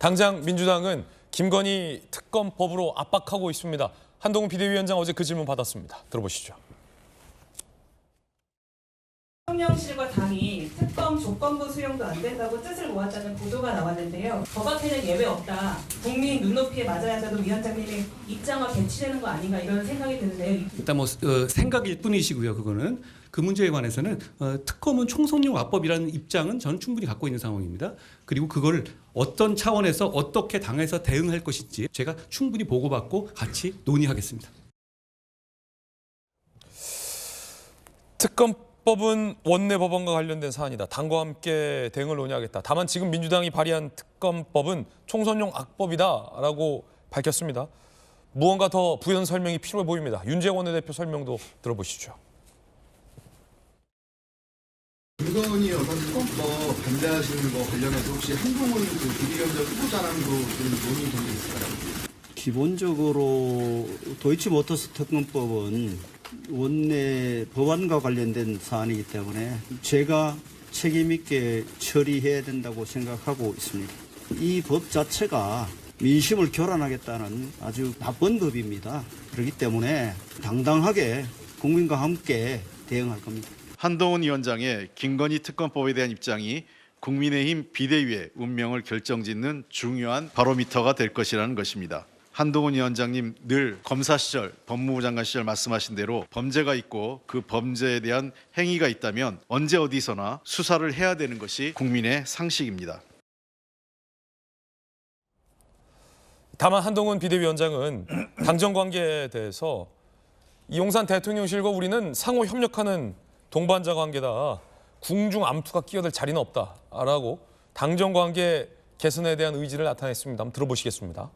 당장 민주당은 김건희 특검법으로 압박하고 있습니다. 한동훈 비대위원장 어제 그 질문 받았습니다. 들어보시죠. 대통령실과 당이 특검 조건부 수용도 안 된다고 뜻을 모았다는 보도가 나왔는데요. 법학회는 예외 없다. 국민 눈높이에 맞아야 한다는 위원장님의 입장과 배치되는 거 아닌가 이런 생각이 드는데요. 일단 생각일 뿐이시고요. 그거는 그 문제에 관해서는 특검은 총선용 악법이라는 입장은 저는 충분히 갖고 있는 상황입니다. 그리고 그걸 어떤 차원에서 어떻게 당에서 대응할 것인지 제가 충분히 보고받고 같이 논의하겠습니다. 특검법은 원내 법안과 관련된 사안이다. 당과 함께 대응을 논의하겠다. 다만 지금 민주당이 발의한 특검법은 총선용 악법이다라고 밝혔습니다. 무언가 더 부연 설명이 필요해 보입니다. 윤재원 원내대표 설명도 들어보시죠. 김건희 어떤 특검법 반대하시는 거 관련해서 혹시 한동훈 비대위원장 후보자랑도 좀 논의된 게 있을까요? 기본적으로 도이치모터스 특검법은 원내 법안과 관련된 사안이기 때문에 제가 책임 있게 처리해야 된다고 생각하고 있습니다. 이 법 자체가 민심을 교란하겠다는 아주 나쁜 법입니다. 그렇기 때문에 당당하게 국민과 함께 대응할 겁니다. 한동훈 위원장의 김건희 특검법에 대한 입장이 국민의힘 비대위의 운명을 결정짓는 중요한 바로미터가 될 것이라는 것입니다. 한동훈 위원장님 늘 검사 시절, 법무부 장관 시절 말씀하신 대로 범죄가 있고 그 범죄에 대한 행위가 있다면 언제 어디서나 수사를 해야 되는 것이 국민의 상식입니다. 다만 한동훈 비대위원장은 당정 관계에 대해서 이용산 대통령실과 우리는 상호 협력하는 동반자 관계다. 궁중 암투가 끼어들 자리는 없다라고 당정 관계 개선에 대한 의지를 나타냈습니다. 한번 들어보시겠습니다.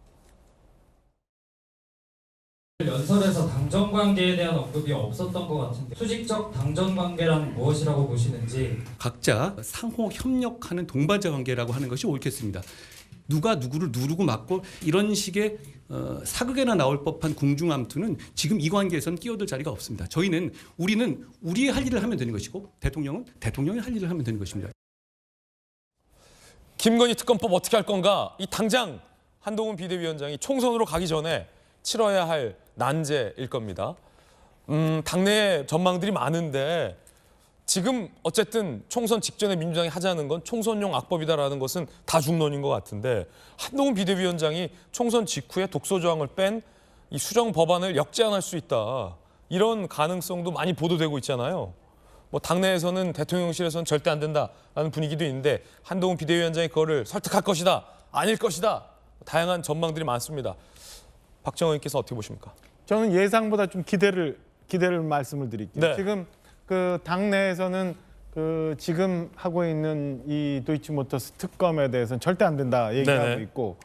연설에서 당정 관계에 대한 언급이 없었던 것 같은데 수직적 당정 관계란 무엇이라고 보시는지. 각자 상호 협력하는 동반자 관계라고 하는 것이 옳겠습니다. 누가 누구를 누르고 맞고 이런 식의 사극에나 나올 법한 궁중암투는 지금 이 관계에서는 끼어들 자리가 없습니다. 우리는 우리의 할 일을 하면 되는 것이고 대통령은 대통령의 할 일을 하면 되는 것입니다. 김건희 특검법 어떻게 할 건가? 이 당장 한동훈 비대위원장이 총선으로 가기 전에 치러야 할 난제일 겁니다. 당내에 전망들이 많은데 지금 어쨌든 총선 직전에 민주당이 하자는 건 총선용 악법이다라는 것은 다중론인 것 같은데 한동훈 비대위원장이 총선 직후에 독소 조항을 뺀 이 수정 법안을 역제안할 수 있다. 이런 가능성도 많이 보도되고 있잖아요. 뭐 당내에서는 대통령실에서는 절대 안 된다라는 분위기도 있는데 한동훈 비대위원장이 그거를 설득할 것이다, 아닐 것이다. 다양한 전망들이 많습니다. 박정원 의원께서 어떻게 보십니까? 저는 예상보다 좀 기대를 말씀을 드릴게요. 네. 지금 그 당내에서는 그 지금 하고 있는 이 도이치모터스 특검에 대해서는 절대 안 된다 얘기하고 네네. 있고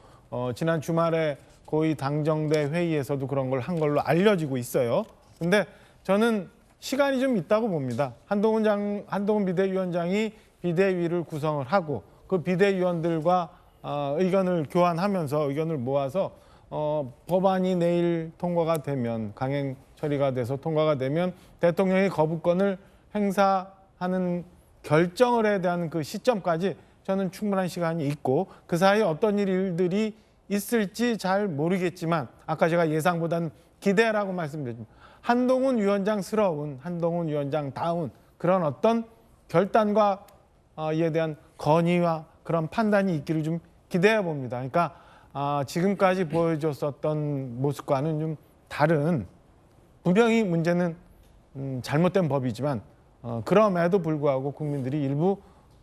지난 주말에 고위 당정대 회의에서도 그런 걸 한 걸로 알려지고 있어요. 근데 저는 시간이 좀 있다고 봅니다. 한동훈 비대위원장이 비대위를 구성을 하고 그 비대위원들과 의견을 교환하면서 의견을 모아서 법안이 내일 통과가 되면 강행 처리가 돼서 통과가 되면 대통령이 거부권을 행사하는 결정을 해야 되는 그 시점까지 저는 충분한 시간이 있고 그 사이에 어떤 일들이 있을지 잘 모르겠지만 아까 제가 예상보다는 기대라고 말씀드렸습니다. 한동훈 위원장스러운 한동훈 위원장다운 그런 어떤 결단과 이에 대한 건의와 그런 판단이 있기를 좀 기대해 봅니다. 그러니까 지금까지 보여줬었던 모습과는 좀 다른 분명히 문제는 잘못된 법이지만 그럼에도 불구하고 국민들이 일부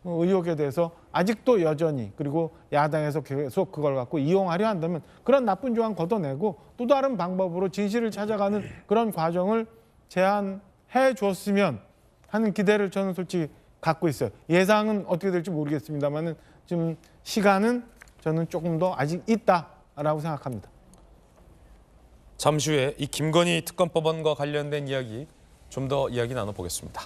의혹에 대해서 아직도 여전히 그리고 야당에서 계속 그걸 갖고 이용하려 한다면 그런 나쁜 조항 걷어내고 또 다른 방법으로 진실을 찾아가는 그런 과정을 제안해 줬으면 하는 기대를 저는 솔직히 갖고 있어요. 예상은 어떻게 될지 모르겠습니다만은 좀 시간은 저는 조금 더 아직 있다라고 생각합니다. 잠시 후에 이 김건희 특검법안과 관련된 이야기 좀 더 이야기 나눠보겠습니다.